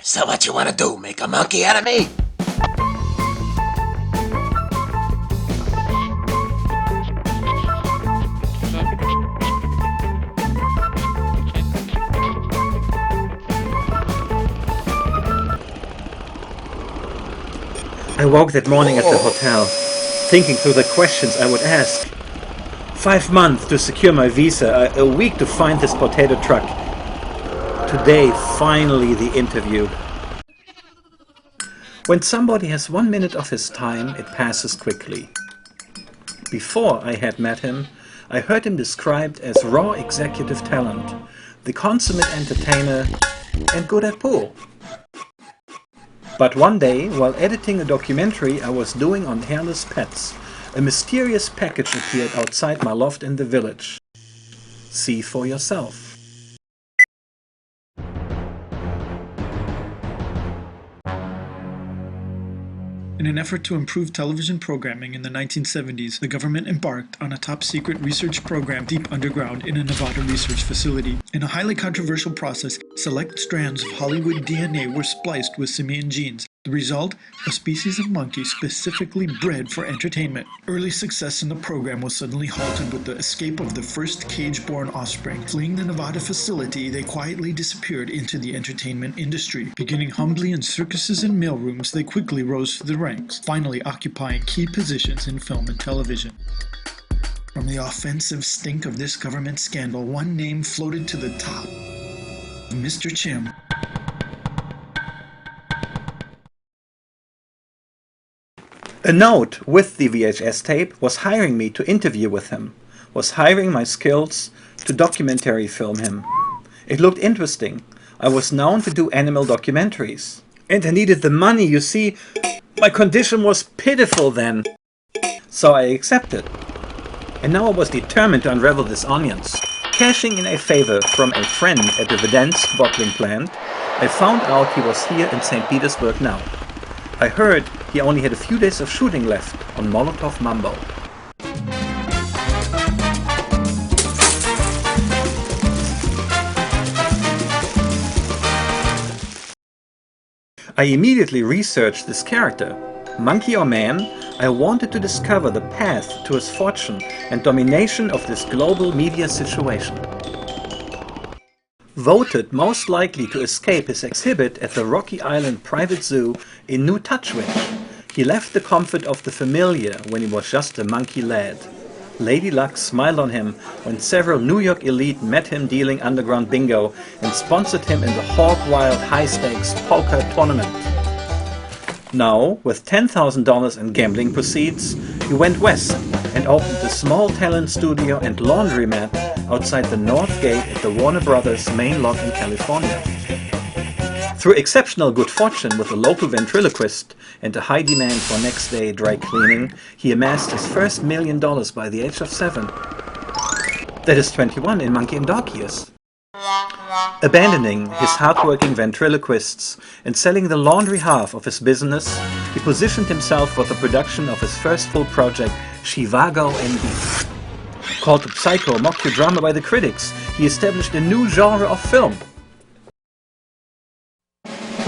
So what you wanna do, make a monkey out of me? I woke that morning at the hotel, thinking through the questions I would ask. 5 months to secure my visa, a week to find this potato truck. Today, finally, the interview. When somebody has 1 minute of his time, it passes quickly. Before I had met him, I heard him described as raw executive talent, the consummate entertainer, and good at pool. But one day, while editing a documentary I was doing on hairless pets, a mysterious package appeared outside my loft in the village. See for yourself. In an effort to improve television programming in the 1970s, the government embarked on a top-secret research program deep underground in a Nevada research facility. In a highly controversial process, select strands of Hollywood DNA were spliced with simian genes. The result? A species of monkey specifically bred for entertainment. Early success in the program was suddenly halted with the escape of the first cage-born offspring. Fleeing the Nevada facility, they quietly disappeared into the entertainment industry. Beginning humbly in circuses and mailrooms, they quickly rose through the ranks, finally occupying key positions in film and television. From the offensive stink of this government scandal, one name floated to the top: Mr. Chim. A note with the VHS tape was hiring me to interview with him, was hiring my skills to documentary film him. It looked interesting. I was known to do animal documentaries. And I needed the money, you see. My condition was pitiful then. So I accepted. And now I was determined to unravel these onions. Cashing in a favor from a friend at the Verdansk bottling plant, I found out he was here in St. Petersburg now. I heard he only had a few days of shooting left on Molotov Mambo. I immediately researched this character. Monkey or man, I wanted to discover the path to his fortune and domination of this global media situation. Voted most likely to escape his exhibit at the Rocky Island Private Zoo in New Touchwich, he left the comfort of the familiar when he was just a monkey lad. Lady Luck smiled on him when several New York elite met him dealing underground bingo and sponsored him in the Hog Wild high-stakes poker tournament. Now, with $10,000 in gambling proceeds, he went west and opened a small talent studio and laundromat outside the North Gate at the Warner Brothers main lot in California. Through exceptional good fortune with a local ventriloquist and a high demand for next-day dry cleaning, he amassed his first $1 million by the age of 7. That is 21 in monkey and dog years. Abandoning his hard-working ventriloquists and selling the laundry half of his business, he positioned himself for the production of his first full project, Chivago ND. Called the psycho mockudrama by the critics, he established a new genre of film.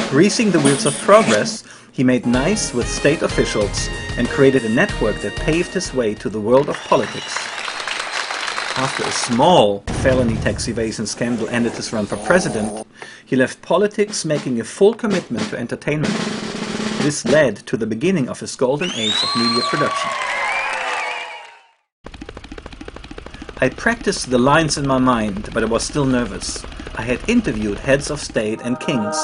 Greasing the wheels of progress, he made nice with state officials and created a network that paved his way to the world of politics. After a small felony tax evasion scandal ended his run for president, he left politics, making a full commitment to entertainment. This led to the beginning of his golden age of media production. I practiced the lines in my mind, but I was still nervous. I had interviewed heads of state and kings,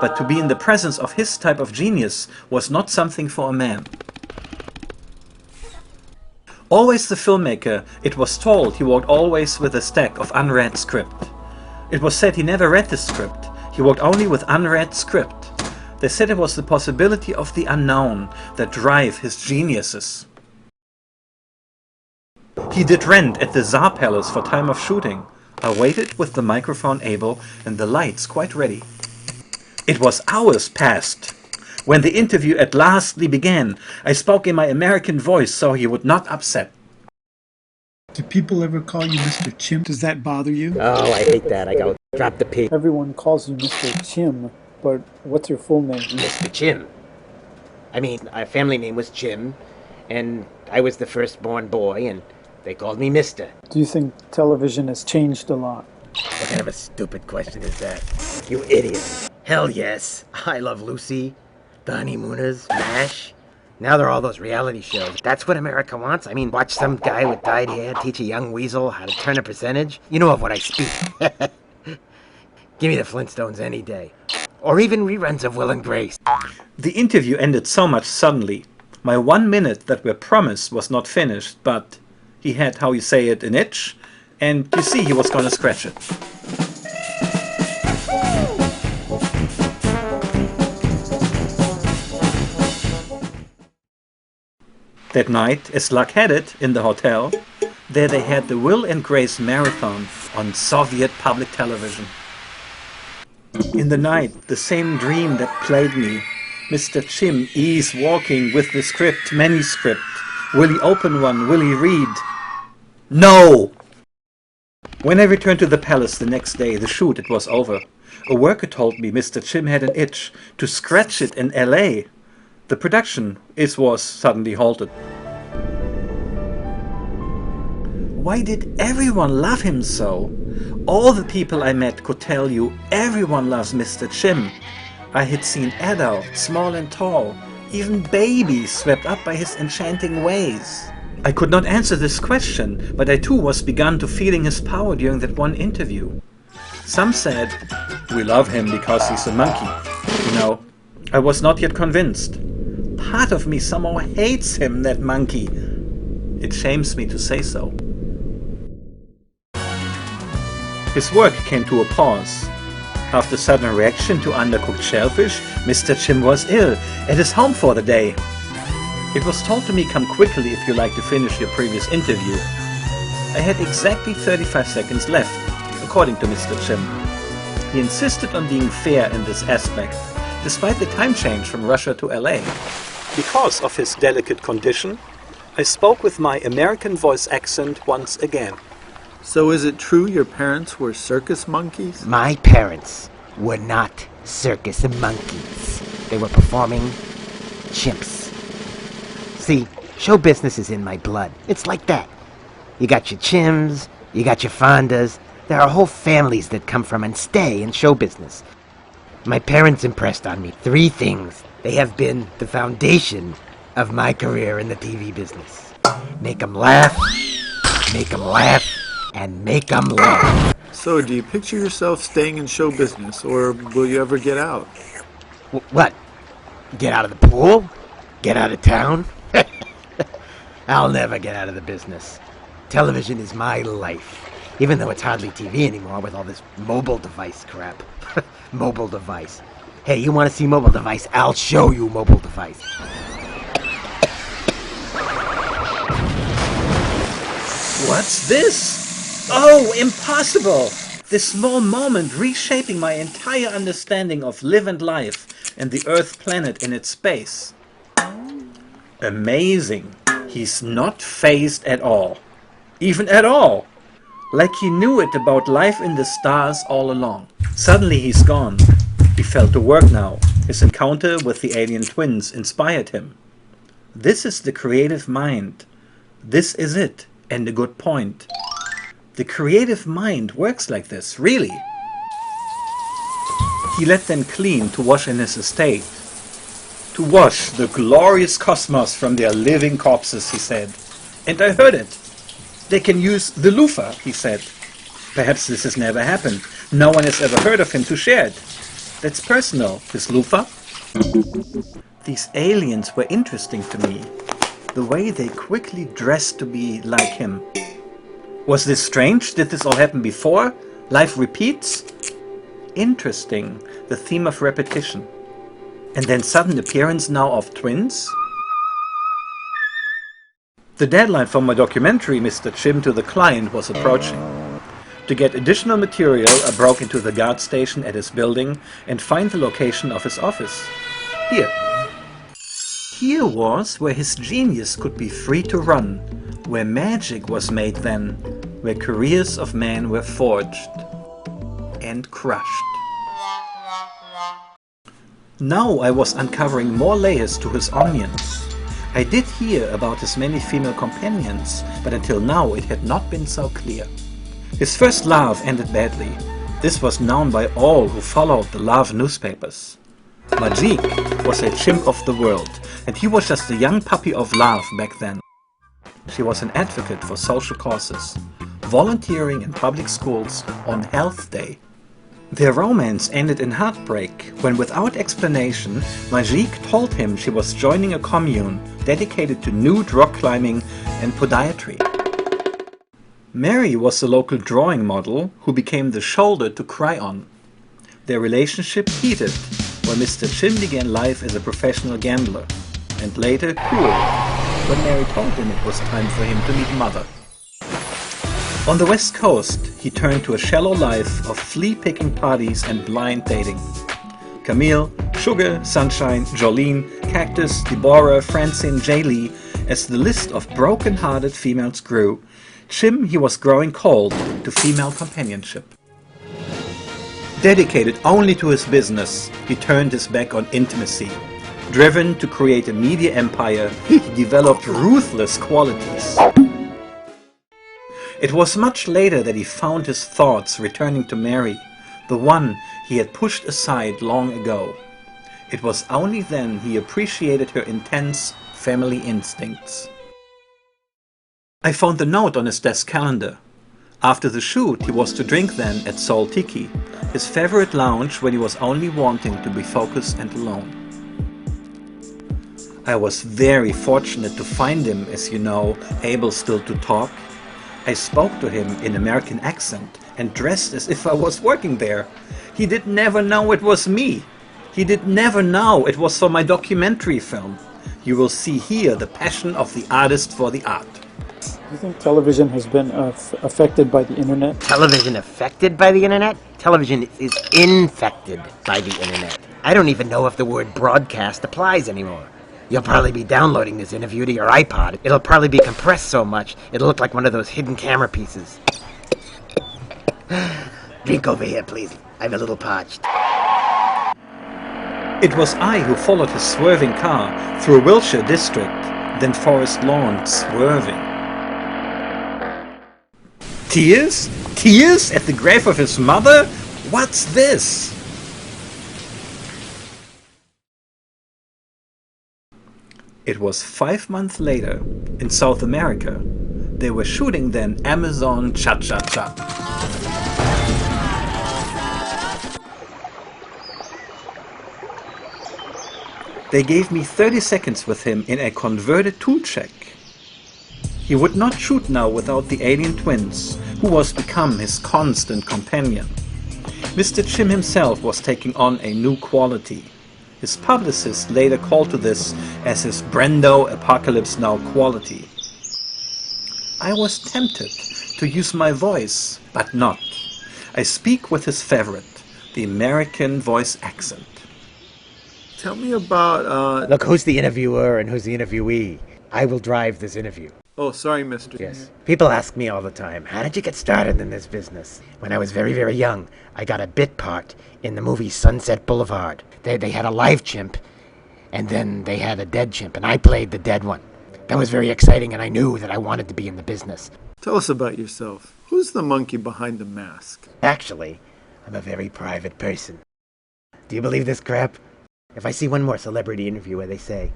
but to be in the presence of his type of genius was not something for a man. Always the filmmaker, it was told he walked always with a stack of unread script. It was said he never read the script, he walked only with unread script. They said it was the possibility of the unknown that drive his geniuses. He did rent at the Tsar Palace for time of shooting. I waited with the microphone able and the lights quite ready. It was hours past. When the interview at lastly began, I spoke in my American voice so he would not upset. Do people ever call you Mr. Chim? Does that bother you? Oh, I hate that. I go, drop the P. Everyone calls you Mr. Chim. but what's your full name? Mr. Chim. I mean, our family name was Chim, and I was the firstborn boy, and they called me Mister. Do you think television has changed a lot? What kind of a stupid question is that? You idiot. Hell yes. I love Lucy, The Honeymooners, MASH. Now there are all those reality shows. That's what America wants? I mean, watch some guy with dyed hair teach a young weasel how to turn a percentage? You know of what I speak. Give me the Flintstones any day. Or even reruns of Will and Grace. The interview ended so much suddenly. My 1 minute that were promised was not finished, but he had, how you say it, an itch, and you see he was gonna scratch it. That night, as luck had it, in the hotel, there they had the Will and Grace marathon on Soviet public television. In the night, the same dream that played me, Mr. Chim is walking with the script, manuscript. Will he open one? Will he read? No! When I returned to the palace the next day, the shoot, it was over. A worker told me Mr. Chim had an itch to scratch it in LA. The production was suddenly halted. Why did everyone love him so? All the people I met could tell you everyone loves Mr. Chim. I had seen adults, small and tall, even babies swept up by his enchanting ways. I could not answer this question, but I too was begun to feeling his power during that one interview. Some said, we love him because he's a monkey. You know, I was not yet convinced. Part of me somehow hates him, that monkey. It shames me to say so. His work came to a pause. After sudden reaction to undercooked shellfish, Mr. Chim was ill at his home for the day. It was told to me, come quickly if you like to finish your previous interview. I had exactly 35 seconds left, according to Mr. Chim. He insisted on being fair in this aspect, despite the time change from Russia to LA. Because of his delicate condition, I spoke with my American voice accent once again. So is it true your parents were circus monkeys? My parents were not circus monkeys. They were performing chimps. See, show business is in my blood. It's like that. You got your Chims, you got your Fondas. There are whole families that come from and stay in show business. My parents impressed on me 3 things. They have been the foundation of my career in the TV business. Make 'em laugh, and make 'em laugh. So do you picture yourself staying in show business, or will you ever get out? What? Get out of the pool? Get out of town? I'll never get out of the business. Television is my life. Even though it's hardly TV anymore with all this mobile device crap. Mobile device. Hey, you want to see mobile device? I'll show you mobile device. What's this? Oh, impossible! This small moment reshaping my entire understanding of live and life and the Earth planet in its space. Amazing. He's not phased at all. Even at all. Like he knew it about life in the stars all along. Suddenly he's gone. He felt the work now. His encounter with the alien twins inspired him. This is the creative mind. This is it, and a good point. The creative mind works like this, really. He let them clean to wash in his estate. To wash the glorious cosmos from their living corpses, he said. And I heard it. They can use the loofah, he said. Perhaps this has never happened. No one has ever heard of him to share it. That's personal, his loofah. These aliens were interesting to me. The way they quickly dressed to be like him. Was this strange? Did this all happen before? Life repeats? Interesting, the theme of repetition. And then sudden appearance now of twins? The deadline for my documentary, Mr. Chim to the Client, was approaching. To get additional material, I broke into the guard station at his building and find the location of his office. Here. Here was where his genius could be free to run, where magic was made then, where careers of men were forged and crushed. Now I was uncovering more layers to his onions. I did hear about his many female companions, but until now it had not been so clear. His first love ended badly. This was known by all who followed the love newspapers. Majik was a chimp of the world, and he was just a young puppy of love back then. She was an advocate for social causes, volunteering in public schools on Health Day. Their romance ended in heartbreak when, without explanation, Majik told him she was joining a commune dedicated to nude rock climbing and podiatry. Mary was the local drawing model who became the shoulder to cry on. Their relationship heated when Mr. Chim began life as a professional gambler, and later cooled when Mary told him it was time for him to meet Mother. On the West Coast, he turned to a shallow life of flea-picking parties and blind dating. Camille, Sugar, Sunshine, Jolene, Cactus, Deborah, Francine, Jaylee, as the list of broken-hearted females grew, Chim he was growing cold to female companionship. Dedicated only to his business, he turned his back on intimacy. Driven to create a media empire, he developed ruthless qualities. It was much later that he found his thoughts returning to Mary, the one he had pushed aside long ago. It was only then he appreciated her intense family instincts. I found the note on his desk calendar. After the shoot, he was to drink then at Soul Tiki, his favorite lounge when he was only wanting to be focused and alone. I was very fortunate to find him, as you know, able still to talk. I spoke to him in American accent and dressed as if I was working there. He did never know it was me. He did never know it was for my documentary film. You will see here the passion of the artist for the art. Do you think television has been affected by the internet? Television affected by the internet? Television is infected by the internet. I don't even know if the word broadcast applies anymore. You'll probably be downloading this interview to your iPod. It'll probably be compressed so much, it'll look like one of those hidden camera pieces. Drink over here, please. I'm a little parched. It was I who followed his swerving car through a Wilshire district, then Forest Lawn swerving. Tears? Tears at the grave of his mother? What's this? It was 5 months later, in South America. They were shooting then Amazon Cha-Cha-Cha. They gave me 30 seconds with him in a converted tool check. He would not shoot now without the alien twins, who was become his constant companion. Mr. Chim himself was taking on a new quality. His publicist later called to this as his Brando Apocalypse Now quality. I was tempted to use my voice, but not. I speak with his favorite, the American voice accent. Tell me about, Look, who's the interviewer and who's the interviewee? I will drive this interview. Oh, sorry, mister. Yes. People ask me all the time, how did you get started in this business? When I was very, very young, I got a bit part in the movie Sunset Boulevard. They had a live chimp, and then they had a dead chimp, and I played the dead one. That was very exciting, and I knew that I wanted to be in the business. Tell us about yourself. Who's the monkey behind the mask? Actually, I'm a very private person. Do you believe this crap? If I see one more celebrity interview where they say,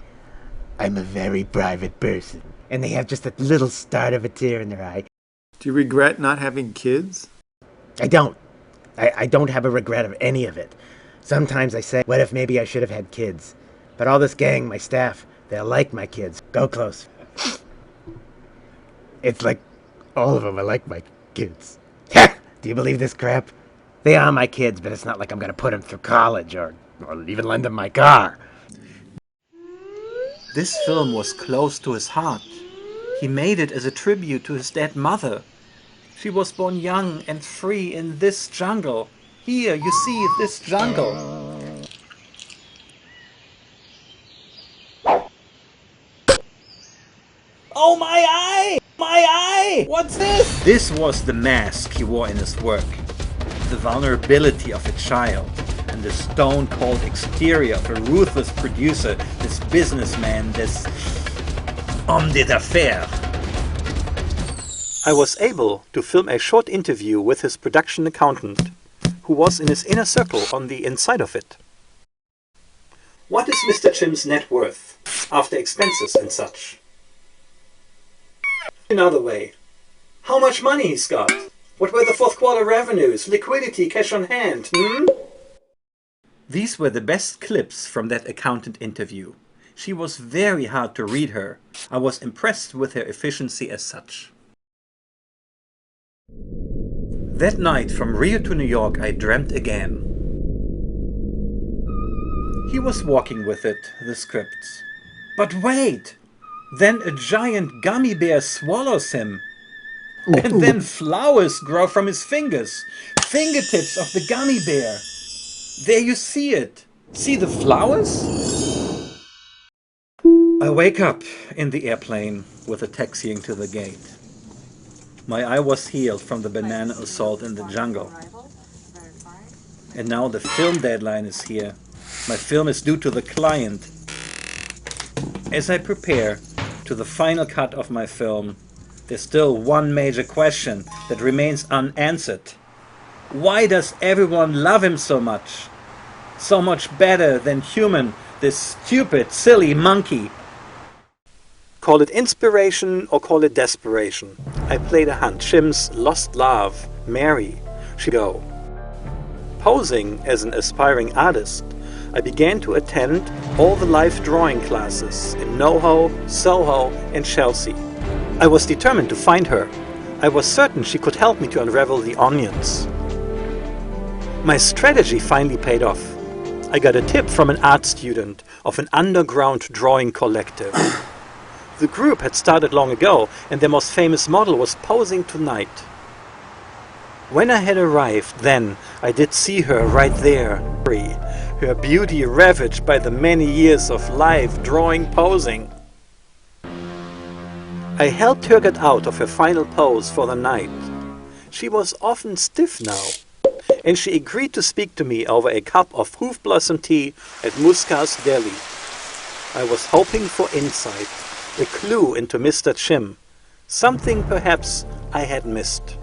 I'm a very private person, and they have just a little start of a tear in their eye. Do you regret not having kids? I don't. I don't have a regret of any of it. Sometimes I say, what if maybe I should have had kids? But all this gang, my staff, they'll like my kids. Go close. It's like all of them are like my kids. Do you believe this crap? They are my kids, but it's not like I'm going to put them through college or even lend them my car. This film was close to his heart. He made it as a tribute to his dead mother. She was born young and free in this jungle. Here, you see this jungle. Oh, my eye! My eye! What's this? This was the mask he wore in his work. The vulnerability of a child. and the stone-cold exterior of a ruthless producer, this businessman, this homme d'affaires. I was able to film a short interview with his production accountant, who was in his inner circle on the inside of it. What is Mr. Chim's net worth, after expenses and such? Another way, how much money he's got? What were the fourth quarter revenues, liquidity, cash on hand, These were the best clips from that accountant interview. She was very hard to read her. I was impressed with her efficiency as such. That night from Rio to New York I dreamt again. He was walking with it, the scripts. But wait! Then a giant gummy bear swallows him. And then flowers grow from his fingers. Fingertips of the gummy bear. There you see it. See the flowers? I wake up in the airplane with a taxiing to the gate. My eye was healed from the banana assault in the jungle. And now the film deadline is here. My film is due to the client. As I prepare to the final cut of my film, there's still one major question that remains unanswered. Why does everyone love him so much? So much better than human, this stupid, silly monkey. Call it inspiration or call it desperation. I played a hunt. Chim's lost love, Mary, she go. Posing as an aspiring artist, I began to attend all the live drawing classes in NoHo, Soho and Chelsea. I was determined to find her. I was certain she could help me to unravel the onions. My strategy finally paid off. I got a tip from an art student of an underground drawing collective. The group had started long ago and their most famous model was posing tonight. When I had arrived, then I did see her right there, her beauty ravaged by the many years of live drawing posing. I helped her get out of her final pose for the night. She was often stiff now, and she agreed to speak to me over a cup of hoof blossom tea at Muska's Deli. I was hoping for insight, a clue into Mr. Chim, something perhaps I had missed.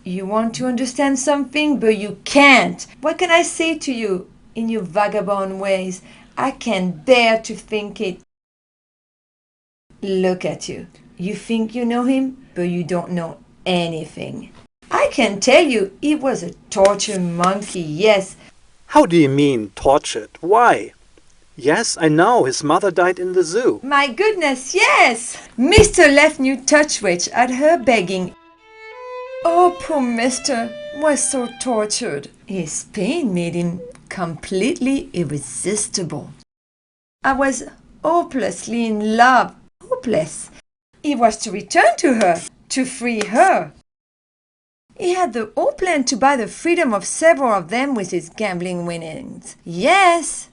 You want to understand something, but you can't. What can I say to you? In your vagabond ways, I can't bear to think it. Look at you. You think you know him, but you don't know anything. I can tell you, he was a torture monkey, yes. How do you mean, tortured? Why? Yes, I know, his mother died in the zoo. My goodness, yes! Mr. left New Touchwich at her begging. Oh, poor Mr. was so tortured. His pain made him completely irresistible. I was hopelessly in love. Hopeless. He was to return to her, to free her. He had the whole plan to buy the freedom of several of them with his gambling winnings. Yes.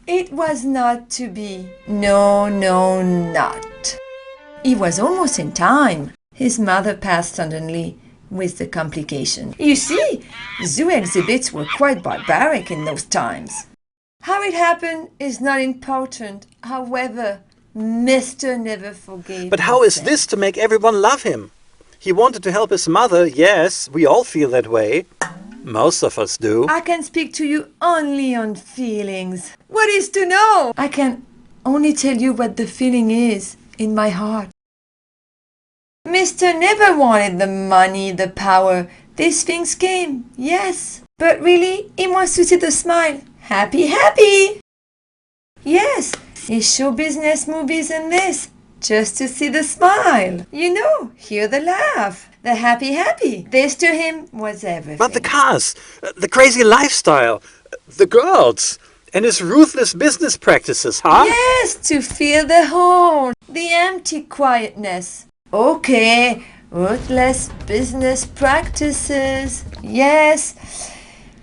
It was not to be. No, not. He was almost in time. His mother passed suddenly with the complication. You see, zoo exhibits were quite barbaric in those times. How it happened is not important. However, Mr. never forgave. But how is this to make everyone love him? He wanted to help his mother, yes, we all feel that way. Most of us do. I can speak to you only on feelings. What is to know? I can only tell you what the feeling is in my heart. Mr. never wanted the money, the power. These things came, yes. But really, he wants to see the smile. Happy, happy! Yes, his show business, movies and this. Just to see the smile. You know, hear the laugh. The happy, happy. This to him was everything. But the cars, the crazy lifestyle, the girls, and his ruthless business practices, huh? Yes, to feel the whole, the empty quietness. Okay, ruthless business practices. Yes,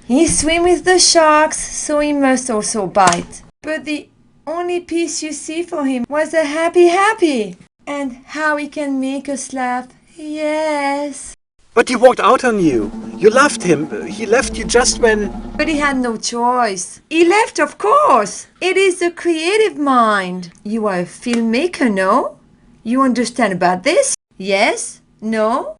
he swim with the sharks, so he must also bite. But the only piece you see for him was the happy, happy. And how he can make us laugh Yes. But he walked out on you. You loved him. He left you just when... But he had no choice. He left, of course. It is the creative mind. You are a filmmaker, no? You understand about this? Yes? No?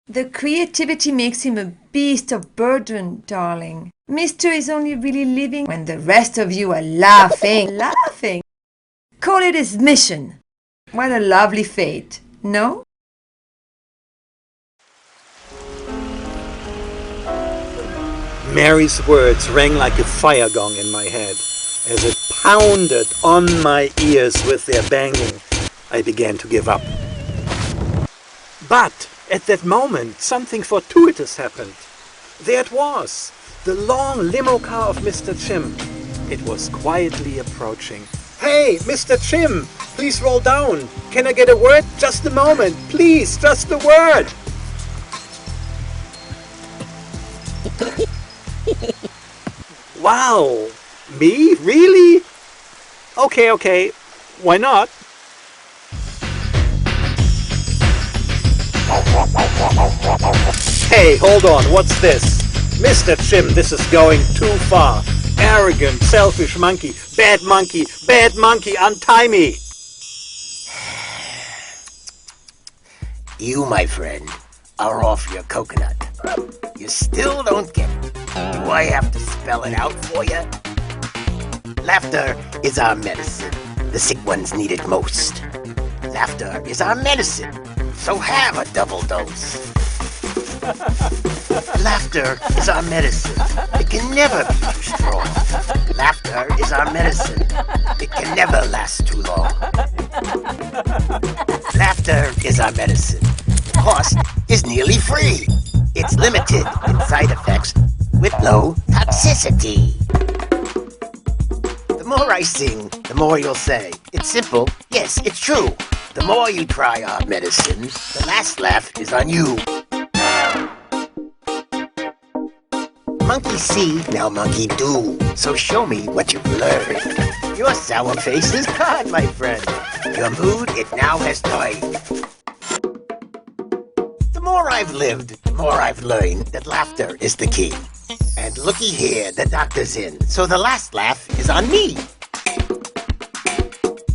The creativity makes him a beast of burden, darling. Mister is only really living when the rest of you are laughing. Laughing. Call it his mission. What a lovely fate, no? Mary's words rang like a fire gong in my head. As it pounded on my ears with their banging, I began to give up. But at that moment, something fortuitous happened. There it was, the long limo car of Mr. Chim. It was quietly approaching. Hey, Mr. Chim, please roll down. Can I get a word? Just a moment, please, just a word. Wow, me? Really? Okay, why not? Hey, hold on, what's this? Mr. Chim, this is going too far. Arrogant, selfish monkey, bad monkey, untie me. You, my friend, are off your coconut. You still don't get it. Do I have to spell it out for you? Laughter is our medicine. The sick ones need it most. Laughter is our medicine, so have a double dose. Laughter is our medicine. It can never be too strong. Laughter is our medicine. It can never last too long. Laughter is our medicine. Cost is nearly free. It's limited in side effects with low toxicity. The more I sing, the more you'll say. It's simple, yes, it's true. The more you try our medicine, the last laugh is on you. Monkey see, now monkey do. So show me what you've learned. Your sour face is gone, my friend. Your mood, it now has died. The more I've lived, the more I've learned that laughter is the key. And looky here, the doctor's in, so the last laugh is on me.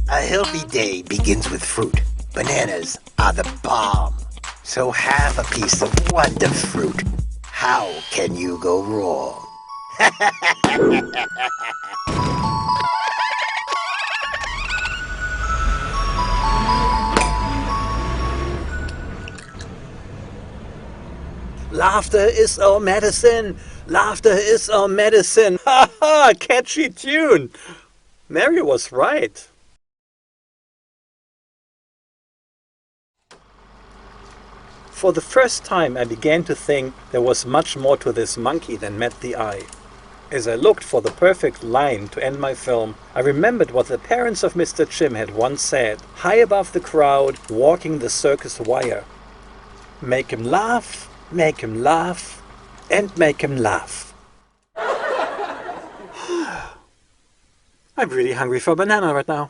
A healthy day begins with fruit. Bananas are the bomb. So have a piece of wonder fruit. How can you go wrong? Laughter is our medicine. Laughter is our medicine. Ha ha! Catchy tune. Mary was right. For the first time I began to think there was much more to this monkey than met the eye. As I looked for the perfect line to end my film, I remembered what the parents of Mr. Chim had once said, high above the crowd, walking the circus wire. Make him laugh, and make him laugh. I'm really hungry for a banana right now.